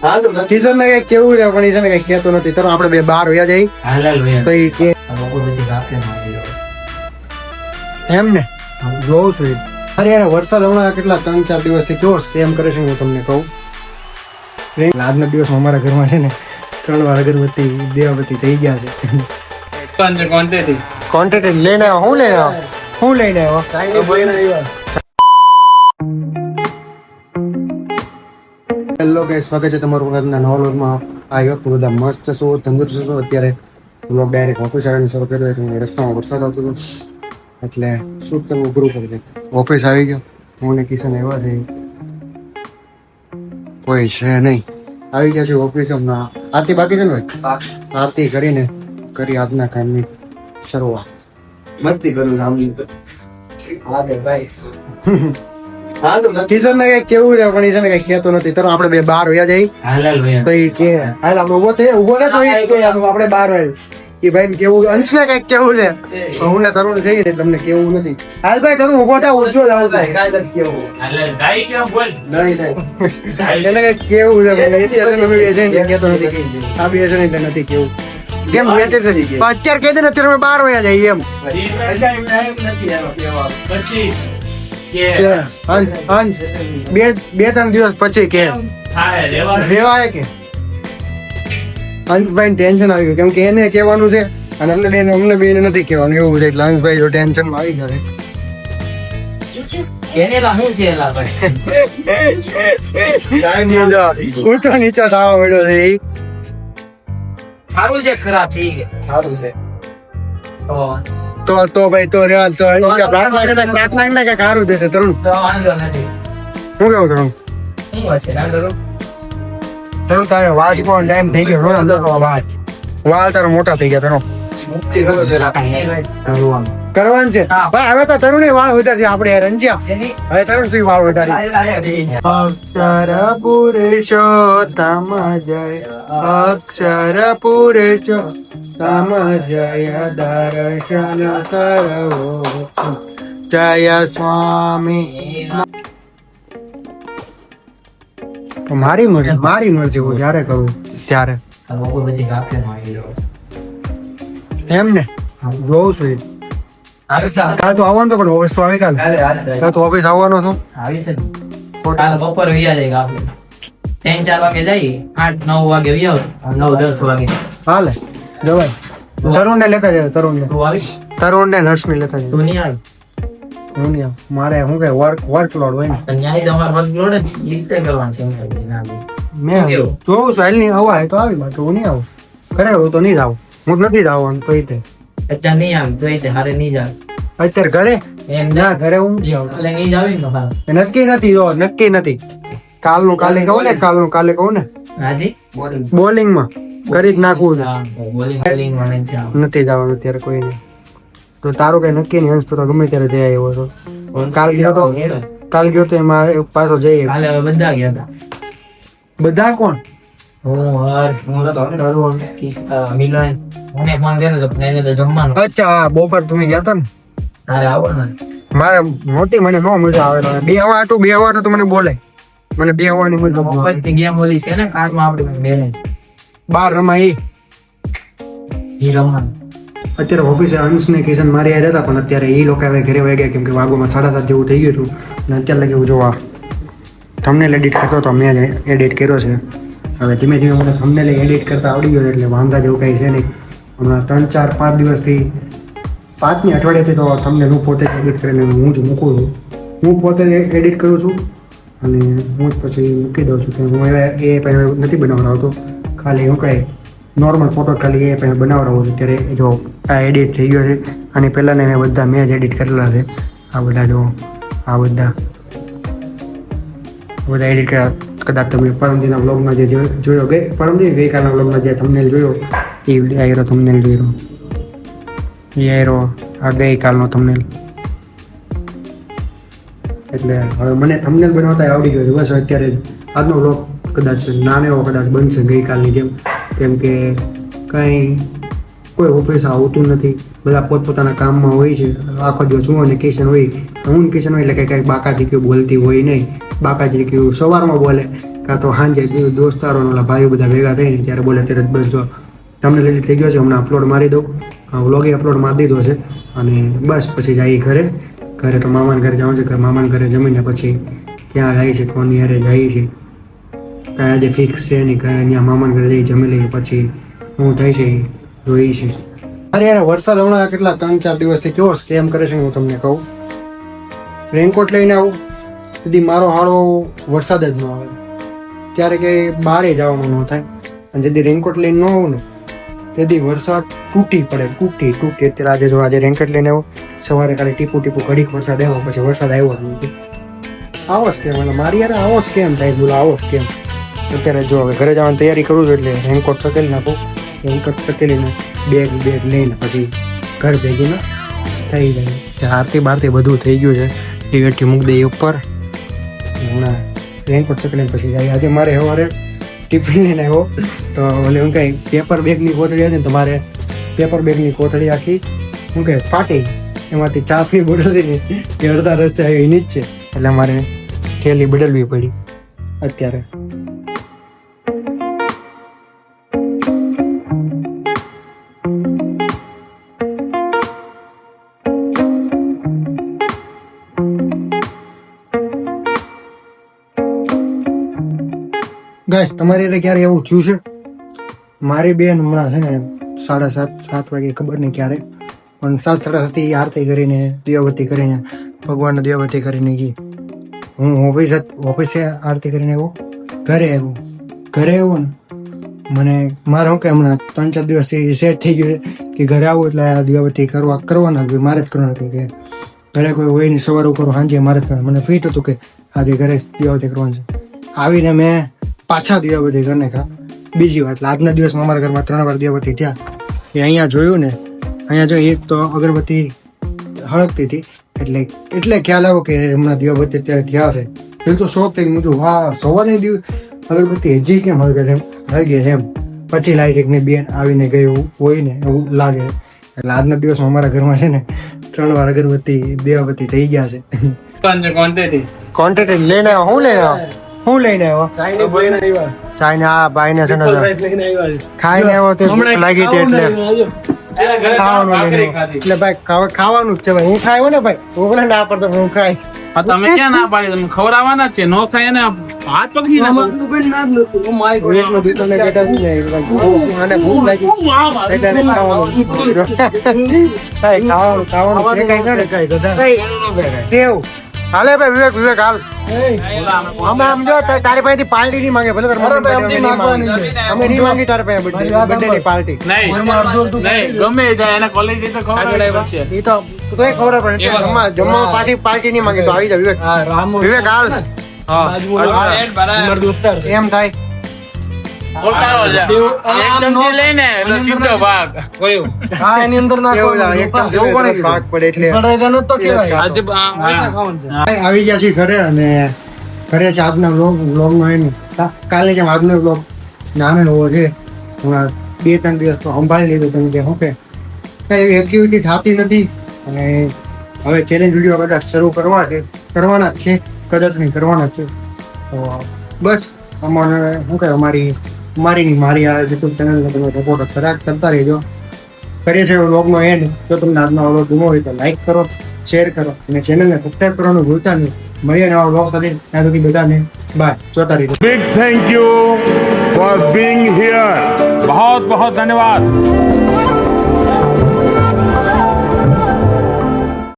કિશન ને કઈ કેવું છે પણ એ છે ને કઈ કહેતો નથી. તરો આપણે બે બહાર વયા જઈ તો એ કે એમ ને જોઉં છું. અરે યાર વરસાદ હમણાં કેટલા 3-4 દિવસથી કેવો સ્કેમ કરે છે હું તમને કહું. આજના દિવસમાં અમારા ઘરમાં છે ને 3 વાર અગરબત્તી દેવાબત્તી થઈ ગયા છે. ક્વોન્ટિટી લઈને આવ્યો. હું લઈને આવ્યો. હેલો ગાઈસ, સ્વાગત છે તમારું આજના નવા વ્લોગમાં. આ હોપ બધા મસ્ત છો, તંદુરસ્ત છો. અત્યારે વ્લોગ ડાયરેક્ટ ઓફિસ આવીને શરૂ કર્યો એટલે રસ્તામાં વરસાદ આવતો હતો એટલે શૂટ કરવું પૂરું કરી દે. ઓફિસ આવી ગયો, હું ને કિશન એવા છે, કોઈ છે નહીં. આવી ગયા છે ઓફિસ. હમણાં આરતી બાકી છે ને ભાઈ? આરતી કરીને કરી આજના કામની શરૂઆત. મસ્તી કરું કિશન ને કઈ કેવું છે પણ એ છે ને કઈ કહેતો નથી. તરો આપણે બે બહાર વયા જઈ તો એ કે હાલ આપણે ઉભો થાય તો એ કે આપણે બહાર હોય. એ ભાઈ ને કેવું, અંશ ને કઈક કેવું છે, હું ને તરુણ જઈએ તમને કેવું નથી. હાલ ભાઈ તરુણ ઉભો થાય, ઉઠજો જાવ એને કઈક કેવું છે કેતો નથી. આ બી છે ને એટલે નથી કેવું. કેમ અત્યારે કહી દે ને અત્યારે અમે બહાર વયા જઈએ એમ. અંશ 2-3 દિવસ પછી કે રેવાય કે અંશભાઈ ટેન્શન આવી ગયું કેમ કે એને કહેવાનું છે અને અમને બેને નથી કહેવાનું એવું છે. એટલે અંશભાઈ જો ટેન્શન માં આવી ગયા ઊંચો નીચો થવા મળ્યો છે. સારું છે ખરાબ છે સારું છે તો ભાઈ તો રેવા તો પ્રાર્થના ને કઈ સારું દેશે તરુણ. તો વાંધો નથી. શું કેવું તરુણ? શું હશે ના તરુણ તારે વાળ પણ ટાઈમ થઈ ગયો. વાળ તારો મોટા થઈ ગયા તરુણ. કરવાનું છે ભાઈ. હવે તો તરુણ વાળ વધારે આપણે રંજ્યા. હવે તરુણ શું વાળ વધારે? અક્ષર પુરુષોત્તમ જય, અક્ષર પુરુષોત્તમ જય, દર્શન સર્વો જય સ્વામી. મારી મરજી હું જયારે કરું ત્યારે એમ ને જોઉં છું. કાલ તો આવવાનું તો પણ ઓફિસ તો આવી કાલ તો ઓફિસ આવવાનો છું. કાલ બપોર વ્યા જાય આપણે 3-4 વાગે જઈએ, 8-9 વાગે વ્યાવ, 9-10 વાગે હાલે જવાય. તરુણ ને લેતા જાય. તું આવી? તરુણ ને નર્સ ને લેતા જાય. તું નહીં આવી? હું નહીં આવું. મારે શું કે વર્કલોડ હોય ને ન્યાય તમારે વર્કલોડ જ એ રીતે કરવાનું છે. મેં જોઉં છું. હાલ નહીં આવા તો આવી બાકી હું નહીં આવું. ઘરે હું તો નહીં જ આવું. હું નથી જ આવવાનું તો એ અત્યારે નહીં આવી તો એ હારે નહીં જાવ. અત્યારે ઘરે એમ ના ઘરે હું એટલે નહીં જાવી ને હાલ. નક્કી નથી. જો નક્કી નથી. કાલનું કાલે કહું ને હાજી બોલિંગમાં કરી જ નાખવું છે. બોલિંગ મને જાવ નથી જવાનું અત્યારે કોઈ નહીં. તો તારું કઈ નક્કી નહીં. અંશ તો ગમે ત્યારે જઈ આવ્યો છો. કાલ ગયો તો એમાં પાછો જઈએ. કાલે હવે બધા ગયા હતા. બધા કોણ? હું હર્ષ તરુણ મિલન મને ફોન કર્યો તો એને તો જમવાનું. અચ્છા બપોર તમે ગયા હતા ને? તારે આવવાનું મારે મોટી મને નો મજા આવે. બે હવા તો મને બોલે. મને બે હવાની મજા મફતની ગેમ ઓલી છે ને કાર્ડમાં આપણે બેલેન્સ બાર રમાય એ રમવાનું. અત્યારે ઓફિસે અંશ ને કિશન મારી યાર હતા પણ અત્યારે એ લોકો હવે ઘરે વહી ગયા કેમ કે વાગોમાં 7:30 જેવું થઈ ગયું હતું. અને અત્યારે લગી હું જોવા થંબનેલ એડિટ કરતો હતો. મેં જ એડિટ કર્યો છે. હવે ધીમે ધીમે મને થંબનેલ એડિટ કરતા આવડી ગયો એટલે વાંધા જેવું કંઈ છે નહીં. હમણાં 3-4-5 દિવસથી 5મી અઠવાડિયાથી તો થંબનેલ હું પોતે જ એડિટ કરીને હું જ મૂકું છું. હું પોતે એડિટ કરું છું અને હું જ પછી મૂકી દઉં છું કે હું એ પણ નથી બનાવડાવતો. ખાલી હું કંઈ નોર્મલ ફોટો ખાલી એ પણ બનાવડાવું છું. ત્યારે જો આ એડિટ થઈ ગયો છે. અને પહેલાંને મેં જ એડિટ કરેલા છે. આ બધા જો આ બધા એડિટ કર્યા. કદાચ તમે પરમદીના બ્લોગમાં જે જોયો ગઈકાલના બ્લોગમાં જે થંબનેલ જોયો એ આયરો થંબનેલ જોયો એ આયરો આ ગઈકાલનો થંબનેલ. એટલે હવે મને થંબનેલ બનાવતા આવડી ગયો છે. બસ અત્યારે આજનો બ્લોગ કદાચ નાનો એવો કદાચ બનશે ગઈકાલની જેમ. કેમ કે કંઈ કોઈ ઓફિસ આવતું નથી. બધા પોતપોતાના કામમાં હોય છે. આખો દિવસ હું અને કિશન હોય એટલે કંઈ બાકાજી કેવું બોલતી હોય નહીં. બાકાજી કેવું સવારમાં બોલે કાં તો સાંજે દોસ્તારો ને ઓલા ભાઈઓ બધા ભેગા થઈને ત્યારે બોલે ત્યારે બસ જો તમને રેડી થઈ ગયો છે, હમણાં અપલોડ મારી દઉં, વ્લોગે અપલોડ મારી દીધો છે અને બસ પછી જઈએ ઘરે. ઘરે તો મામાના ઘરે જવાનું છે, મામાના ઘરે જમીને પછી ક્યાં જાય છે, કોની હારે જાય છે કાંઈ આજે ફિક્સ છે નહીં, કાંઈ ત્યાં મામાના ઘરે જઈ જમી લઈએ પછી હું થાય છે એ જોઈ છે. અરે યાર વરસાદ હમણાં કેટલા 3-4 દિવસથી કેવો સ્કેમ કરે છે હું તમને કહું. રેનકોટ લઈને આવું સુધી મારો હાળો વરસાદ જ ન આવે, ત્યારે કે બહારે જવાનું ન થાય, અને જેથી રેનકોટ લઈને ન આવું ને તેથી વરસાદ તૂટી પડે, તૂટી. અત્યારે આજે જો આજે રેનકોટ લઈને આવો, સવારે ખાલી ટીપું ઘડીક વરસાદ આવ્યો, પછી વરસાદ આવ્યો જ નથી. આવો સ્કેમ, એટલે મારી યાર આવો સ્કેમ થાય, બોલો આવો સ્કેમ. અત્યારે જો હવે ઘરે જવાની તૈયારી કરું છું, એટલે રેનકોટ સકેલી નાખું, રેનકોટ સકેલીને બેગ લઈને પછી ઘર ભેગીને થઈ જાય. આરતી બારતી બધું થઈ ગયું છે, ટીવેટથી મૂકી દઈએ ઉપર. હમણાં રેનકોટ સકેલીને પછી જાય. આજે મારે સવારે ટિફિન લઈને આવ્યો તો ઓલે હું કહે પેપર બેગની કોથળી હતી ને, તો મારે પેપર બેગની કોથળી આખી શું કહે ફાટી, એમાંથી છાસની બોટલ હતી ને એ અડધા રસ્તે આવી એની જ છે, એટલે મારે થેલી બદલવી પડી અત્યારે. ગાઈસ તમારી એટલે ક્યારે એવું થયું છે? મારી બેન હમણાં છે ને 7:30 વાગે ખબર નહીં ક્યારે, પણ 7:30 આરતી કરીને દિયાબત્તી કરીને ભગવાનને દિયાબત્તી કરીને ગઈ. હું ઓફિસે આરતી કરીને આવ્યો, ઘરે આવ્યો ને મને મારે શું કે હમણાં 3-4 દિવસથી સેટ થઈ ગયું છે કે ઘરે આવું એટલે આ દિયાબત્તી કરવાના મારે જ કરવાના હતું, કે ઘરે કોઈ હોય નહીં, સવારે કરું સાંજે મારે જ કરવાનું. મને ફિટ હતું કે આજે ઘરે દિયાબત્તી કરવાનું છે. આવીને મેં પાછા દિયાબત્તી કરીને બીજી વાર, એટલે આજના દિવસમાં અમારા ઘરમાં 3 વાર દિયાબત્તી થયા. એ અહીંયા જોયું ને, અહીંયા જો એક તો અગરબત્તી હળગતી હતી, એટલે ખ્યાલ આવ્યો કે હમણાં દિયાબત્તી અત્યારે થયા છે. એ તો શોખ થઈ ગયું, વાહ સવારની અગરબત્તી હજી કેમ હળગે છે એમ. પછી લાઈટ એકને બેન આવીને ગયું હોય ને એવું લાગે. એટલે આજના દિવસમાં અમારા ઘરમાં છે ને 3 વાર અગરબત્તી દિયાબત્તી થઈ ગયા છે. ક્વોન્ટિટી લઈને આવ્યો, હું લઈને આવ્યો ચાઇને આ ભાઈને છે ને ખાઈને આવ્યો તો ભૂખ લાગી હતી એટલે ખાવાનું લઈને આવ્યો. એટલે ભાઈ ખાવાનું જ છે ભાઈ, હું ખાયો ને ભાઈ, હું ના પડતો હું ખાય. તમે ક્યાં ના પાડી? તમે ખવડાવવાના જ છે, નો ખાય ને હાથ પકડી ના એકનો દીકરાને બેઠા છે ને, આને ભૂખ લાગી એટલે એને ખાવાનું. ખાવાનું સેવ હાલે ભાઈ, વિવેક હાલ. અમે આમ જો તારી પાસેથી પાર્ટી નહીં માંગે, ભલે અમે નહીં માંગી તારી પાસે બર્થડે ની પાર્ટી. નહીં ગમે જાય એને ક્વોલિટી તો ખવડાવવી પડશે. એ તો તોય ખબર પડે, જમવા પાછી પાર્ટી નહીં માંગે તો આવી જા વિવેક હાલ. એમ થાય લઈને સીધો ભાગ ભાગ પડે એટલે આવી ગયા છીએ ઘરે, અને ઘરે છે આજના વ્લોગનો એનું કાલે જેમ આજનો વ્લોગ નાનો હોવો છે. હમણાં 2-3 દિવસ તો સંભાળી લીધું તમે કે શું કે કઈ એવી એક્ટિવિટી થતી નથી, અને હવે ચેલેન્જ વિડીયો કદાચ શરૂ કરવાના જ છે, કદાચ નહીં કરવાના જ છે. તો બસ અમારે શું કહે મારી આ યુટ્યુબ ચેનલને તમે સપોર્ટ કરતા રહેજો. કરીએ છીએ વ્લોગનો એન્ડ. જો તમને આજનો વ્લોગ ગમ્યો હોય તો લાઈક કરો, શેર કરો અને ચેનલને સબસ્ક્રાઈબ કરવાનું ભૂલતા નહીં. મળીએ નવા વ્લોગ સાથે, ત્યાં સુધી બધાને બાય, જોતા રહીજો. Big thank you for being here. बहुत बहुत धन्यवाद.